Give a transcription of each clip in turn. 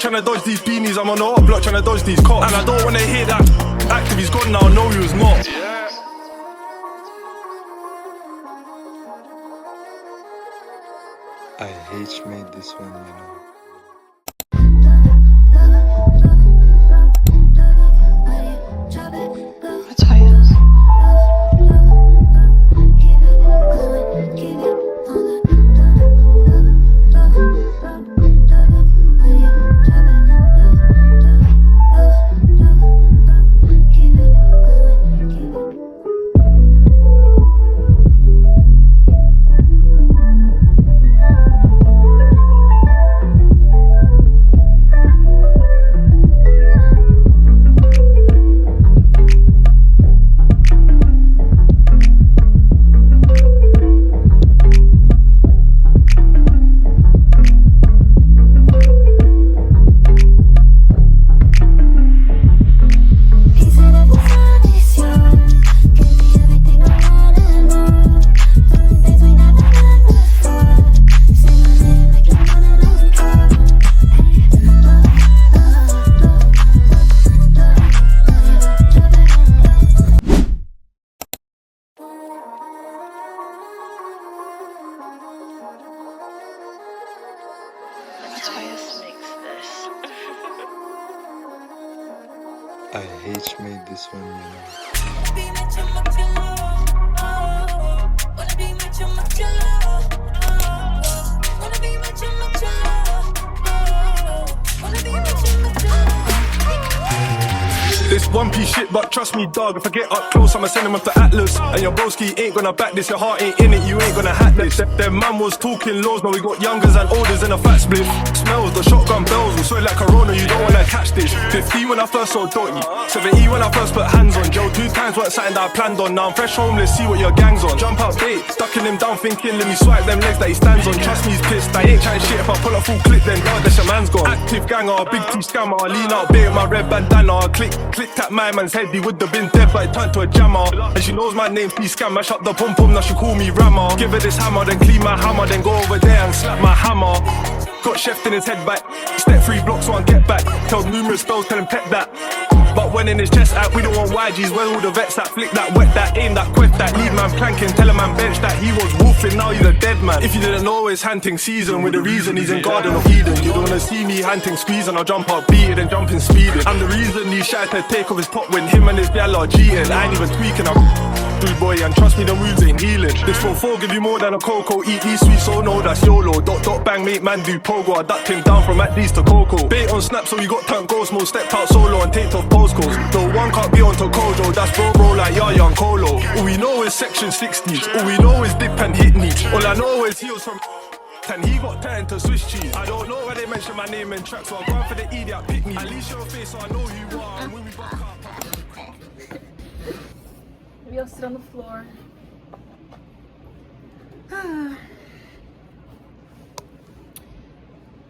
Tryna dodge these beanies, I'm on the up block tryna dodge these cops. And I don't wanna hear that active, he's gone now, no he was not. I hate made this one, you know. That's how it is. I hate made this one, you know. This one piece shit, but trust me, dog. If I get up close, I'ma send him up to Atlas. And your broski ain't gonna back this. Your heart ain't in it, you ain't gonna hack this. Them man was talking lows, now we got youngers and olders in a fat split. Smells the shotgun bells, we swear like Corona, you don't wanna catch this. 50 when I first saw Dotty, 70 when I first put hands on Joe. 2 times weren't something that I planned on. Now I'm fresh home, let's see what your gang's on. Jump out bait, ducking him down, thinking let me swipe them legs that he stands on. Trust me, he's pissed. I ain't chatting shit if I pull a full clip, then dog, that's your man's gone. Active ganger, big T scammer, I lean out bait with my red bandana. I clicked at my man's head, he would've been dead, but it turned to a jammer. And she knows my name, T scam, mash up the pum pum, now she call me rammer. Give her this hammer, then clean my hammer, then go over there and slap my hammer. Got chef in his head back, step 3 blocks, so I get back. Tell numerous spells, tell him pet that. But when in his chest out, we don't want YGs. Where all the vets that flick that, wet that, aim that, quest that, lead man planking, tell a man bench that. He was wolfing, now he's a dead man. If you didn't know, it's hunting season. With the reason he's in Garden of Eden. You don't wanna see me hunting, squeezing. I'll jump up, beat it, and jumping, speeding. I'm the reason he's shy to take off his top when him and his gal are cheating. I ain't even tweaking, I'm dude boy, and trust me, the moves ain't healing. This 4-4 give you more than a cocoa. Eat these sweets, so no, that's YOLO. Dot dot bang, make man do pogo. I ducked him down from at least to Coco. Bait on snap, so we got turned ghost mode. Stepped out solo and taped off postcodes. No one can't be onto Kojo, that's bro like Yaya and Colo. All we know is section 60s. All we know is dip and hit me. All I know is he was from and he got turned to Swiss cheese. I don't know why they mention my name in tracks, so I'm going for the idiot pick me. At least your face, so I know who you are. And when we buck up. Maybe I'll sit on the floor.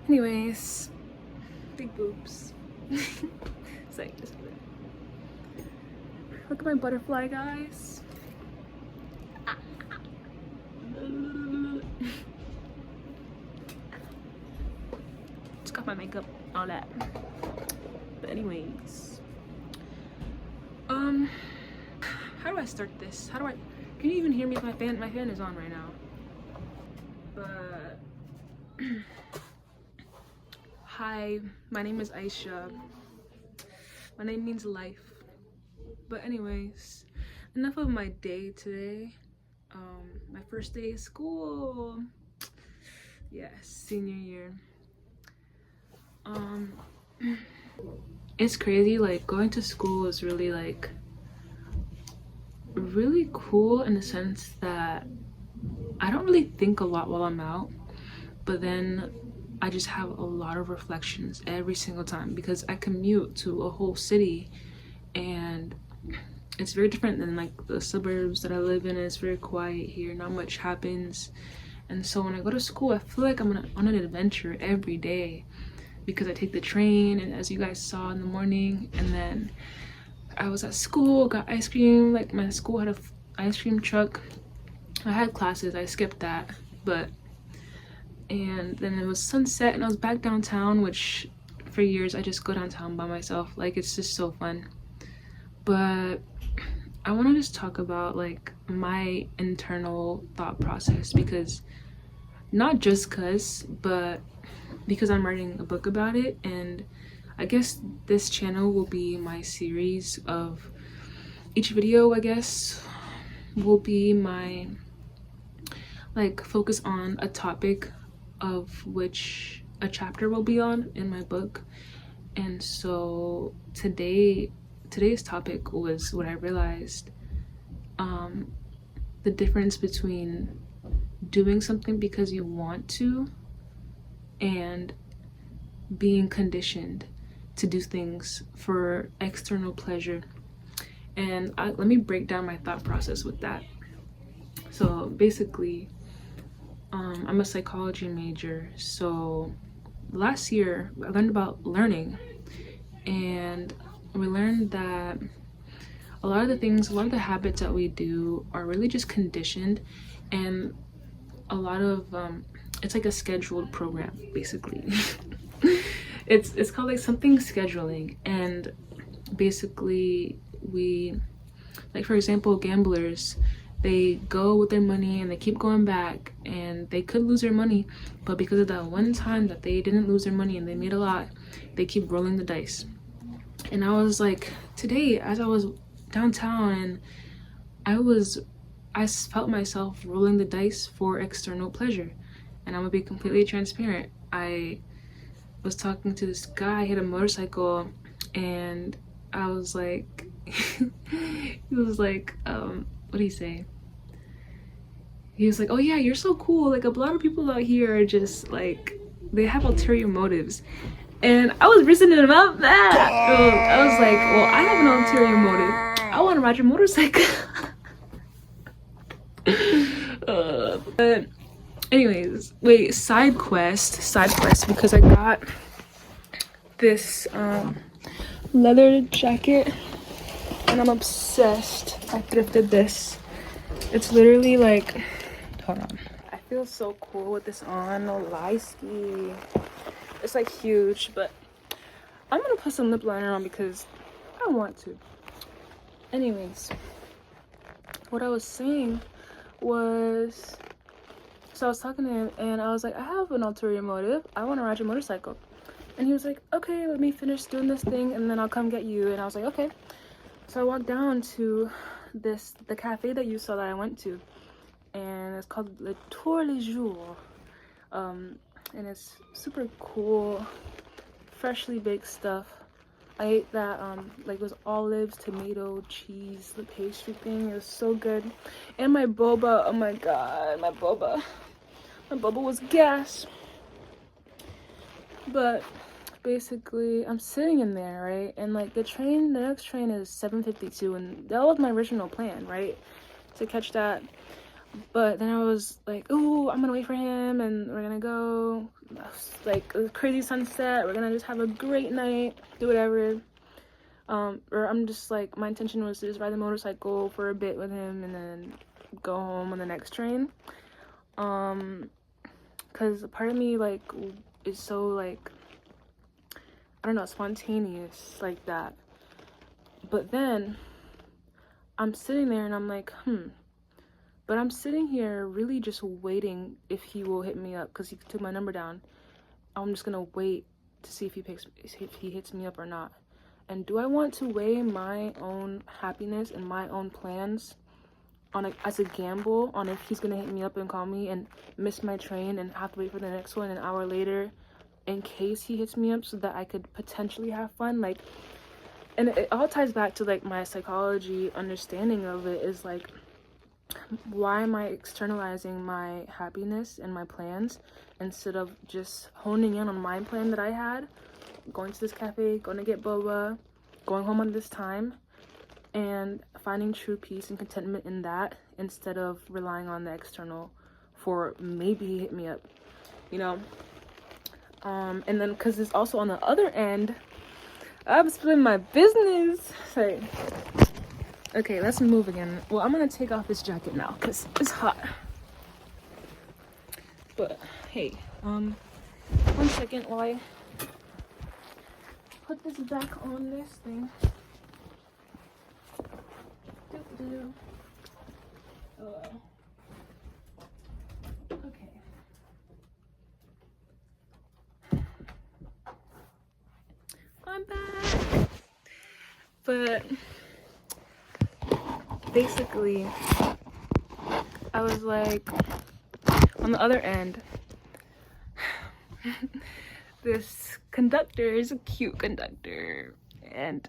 Anyways, big boobs. It's like just look at my butterfly, guys. Just got my makeup, all that. But anyways, how do I start this? How do I? Can you even hear me if my fan is on right now? But hi, my name is Aisha. My name means life. But anyways, enough of my day today. My first day of school. Yes, senior year. It's crazy, like going to school is really cool in the sense that I don't really think a lot while I'm out, but then I just have a lot of reflections every single time because I commute to a whole city and it's very different than like the suburbs that I live in. It's very quiet here, not much happens. And so when I go to school, I feel like I'm on an adventure every day because I take the train, and as you guys saw in the morning, and then I was at school, got ice cream. Like my school had a ice cream truck. I had classes, I skipped that, and then it was sunset and I was back downtown, which for years I just go downtown by myself. Like, it's just so fun. But I want to just talk about like my internal thought process, because not just but because I'm writing a book about it, and I guess this channel will be my series of each video, I guess, will be my like focus on a topic of which a chapter will be on in my book. And so today's topic was what I realized, the difference between doing something because you want to and being conditioned to do things for external pleasure. And let me break down my thought process with that. So basically, I'm a psychology major. So last year I learned about learning, and we learned that a lot of the habits that we do are really just conditioned, and a lot of it's like a scheduled program, basically. It's called like something scheduling, and basically we, like, for example, gamblers, they go with their money and they keep going back, and they could lose their money, but because of that one time that they didn't lose their money and they made a lot, they keep rolling the dice. And I was like, today as I was downtown, and I felt myself rolling the dice for external pleasure. And I'm gonna be completely transparent. I was talking to this guy, he had a motorcycle, and I was like, he was like, what did he say? He was like, oh yeah, you're so cool. Like, a lot of people out here are just like, they have ulterior motives. And I was reasoning about that. I was like, well, I have an ulterior motive. I want to ride your motorcycle. But anyways, wait, side quest, because I got this leather jacket and I'm obsessed. I thrifted this. It's literally like, hold on, I feel so cool with this on, no lie ski. It's like huge, but I'm gonna put some lip liner on because I want to. Anyways, what I was saying was, so I was talking to him and I was like, I have an ulterior motive. I want to ride your motorcycle. And he was like, okay, let me finish doing this thing and then I'll come get you. And I was like, okay. So I walked down to the cafe that you saw that I went to, and it's called Le Tour Le Jour. And it's super cool, freshly baked stuff. I ate that, like, it was olives, tomato, cheese, the pastry thing. It was so good. And my boba, oh my god, my boba was gas. But basically, I'm sitting in there, right? And like the next train is 7:52, and that was my original plan, right? To catch that. But then I was like, oh, I'm gonna wait for him and we're gonna go, like, a crazy sunset, we're gonna just have a great night, do whatever. Or I'm just like, my intention was to just ride the motorcycle for a bit with him and then go home on the next train. Cause a part of me, like, is so, like, I don't know, spontaneous like that. But then I'm sitting there and I'm like, but I'm sitting here really just waiting if he will hit me up, because he took my number down. I'm just gonna wait to see if he hits me up or not. And do I want to weigh my own happiness and my own plans as a gamble on if he's gonna hit me up and call me and miss my train and have to wait for the next one an hour later in case he hits me up so that I could potentially have fun? Like, and it all ties back to like my psychology understanding of it, is like, why am I externalizing my happiness and my plans instead of just honing in on my plan that I had, going to this cafe, going to get boba, going home at this time, and finding true peace and contentment in that instead of relying on the external for maybe he hit me up, you know? And then because it's also on the other end, I'm spilling my business. Sorry. Okay, let's move again. Well, I'm gonna take off this jacket now because it's hot. But hey, 1 second while I put this back on this thing. Doo-doo. Oh well. Okay. I'm back. But basically, I was like, on the other end, this conductor is a cute conductor, and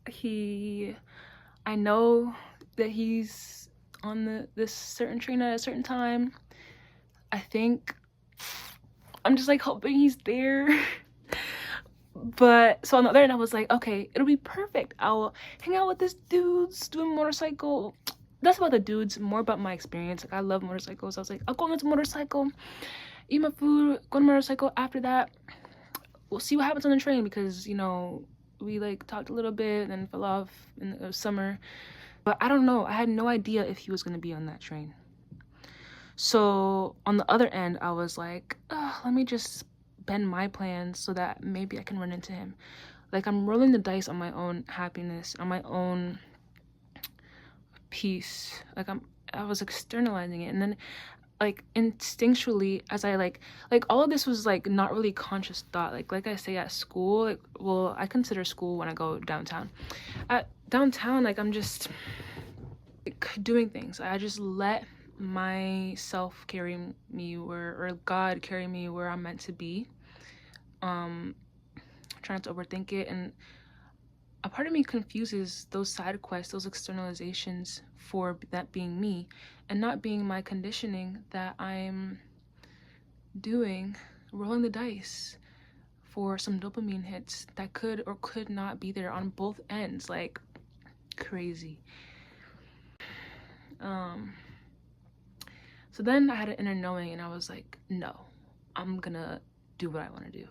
I know that he's on this certain train at a certain time. I think I'm just like hoping he's there. But so on the other end, I was like, okay, it'll be perfect. I'll hang out with this dudes doing motorcycle. That's about the dudes, more about my experience. Like, I love motorcycles. I was like, I'll go on this motorcycle, eat my food, go on a motorcycle. After that, we'll see what happens on the train, because, you know, we like talked a little bit and then fell off in the summer. But I don't know. I had no idea if he was going to be on that train. So on the other end, I was like, let me just bend my plans so that maybe I can run into him. Like, I'm rolling the dice on my own happiness, on my own peace. Like, I was externalizing it. And then, like, instinctually, as I like all of this was like not really conscious thought. Like I say, at school, like, well, I consider school when I go downtown. At downtown, like, I'm just like doing things. I just let myself carry me or God carry me where I'm meant to be. Trying not to overthink it, and a part of me confuses those side quests, those externalizations, for that being me and not being my conditioning that I'm doing, rolling the dice for some dopamine hits that could or could not be there on both ends. Like, crazy. So then I had an inner knowing, and I was like, no, I'm gonna do what I want to do.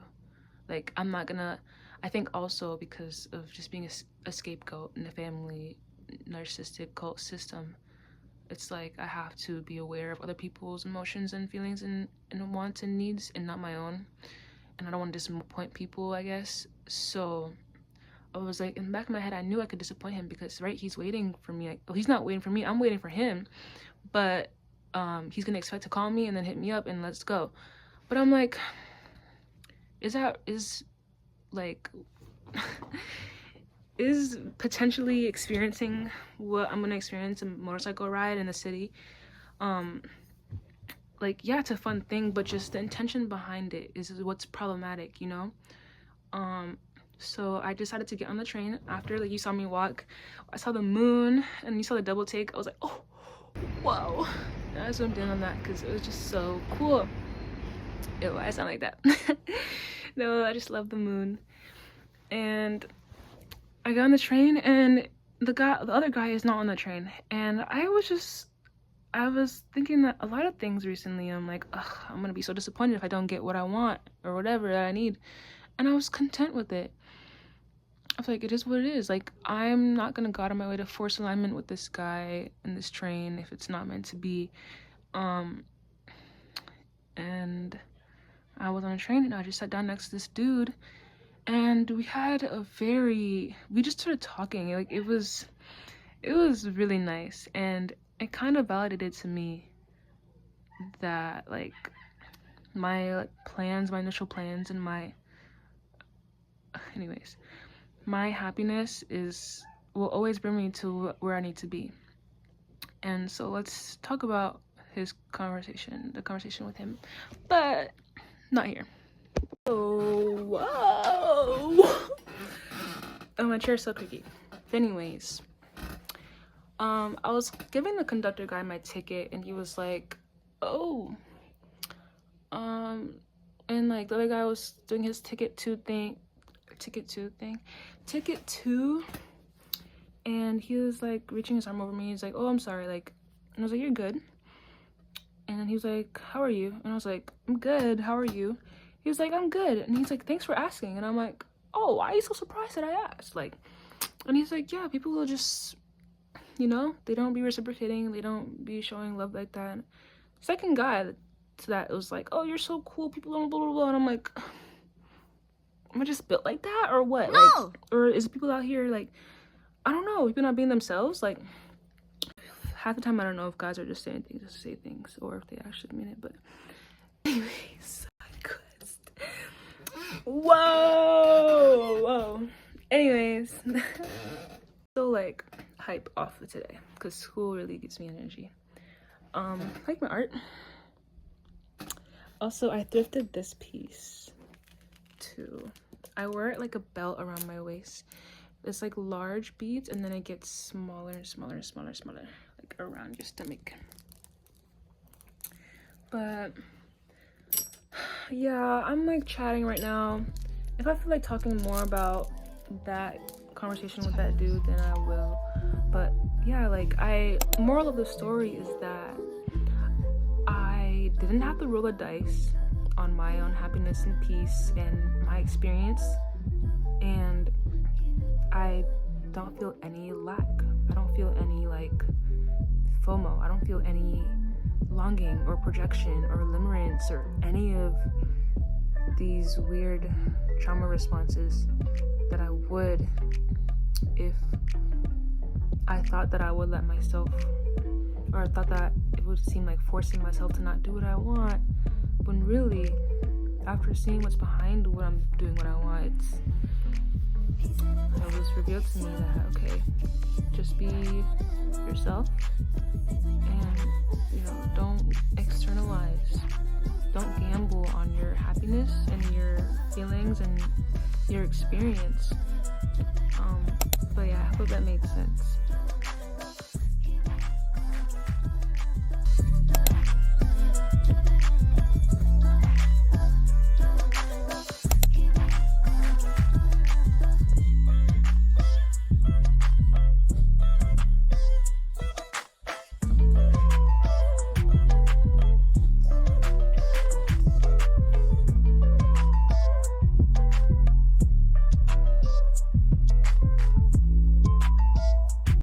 Like, I'm not gonna, I think also because of just being a scapegoat in a family narcissistic cult system, it's like I have to be aware of other people's emotions and feelings and wants and needs, and not my own. And I don't want to disappoint people, I guess. So I was like, in the back of my head, I knew I could disappoint him because, right, he's waiting for me. Like, well, he's not waiting for me, I'm waiting for him. But he's gonna expect to call me and then hit me up and let's go. But I'm like, is potentially experiencing what I'm gonna experience, a motorcycle ride in the city, like, yeah, it's a fun thing, but just the intention behind it is what's problematic, you know? So I decided to get on the train after, like, you saw me walk. I saw the moon and you saw the double take. I was like, oh, whoa. And I zoomed in on that because it was just so cool. Ew, I sound like that. No, I just love the moon. And I got on the train, and the other guy is not on the train. And I was thinking that a lot of things recently. I'm like, ugh, I'm gonna be so disappointed if I don't get what I want or whatever that I need. And I was content with it. I was like, it is what it is. Like, I'm not gonna go out of my way to force alignment with this guy in this train if it's not meant to be. And I was on a train, and I just sat down next to this dude, and we just started talking. Like, it was really nice, and it kind of validated to me that, like, my plans, my initial plans, and my happiness will always bring me to where I need to be. And so let's talk about the conversation with him, but not here. Oh, whoa. Oh, my chair's so creaky. Anyways, I was giving the conductor guy my ticket, and he was like, oh, and like the other guy was doing his ticket two, and he was like reaching his arm over me. He's like, oh, I'm sorry, like, and I was like, you're good. And then he was like, how are you? And I was like, I'm good, how are you? He was like, I'm good. And he's like, thanks for asking. And I'm like, oh, why are you so surprised that I asked? Like, and he's like, yeah, people will just, you know, they don't be reciprocating, they don't be showing love like that. Second guy to that was like, oh, you're so cool, people don't blah blah blah. And I'm like, am I just built like that or what? No! Like, or is it people out here like, I don't know, people not being themselves? Like, half the time I don't know if guys are just saying things just to say things or if they actually mean it. But anyways, whoa. Anyways, so like hype off for today because school really gives me energy. Like my art. Also, I thrifted this piece too. I wear it like a belt around my waist. It's like large beads and then it gets smaller and smaller and smaller and smaller, like around your stomach. But yeah, I'm like chatting right now. If I feel like talking more about that conversation with that dude, then I will. But yeah, like moral of the story is that I didn't have to roll a dice on my own happiness and peace and my experience, and I don't feel any lack. I don't feel any like FOMO. I don't feel any longing or projection or limerence or any of these weird trauma responses that I would if I thought that I would let myself, or I thought that it would seem like forcing myself to not do what I want, when really, after seeing what's behind what I'm doing what I want, it was revealed to me that, okay, just be yourself and, you know, don't externalize, don't gamble on your happiness and your feelings and your experience. But yeah, I hope that made sense.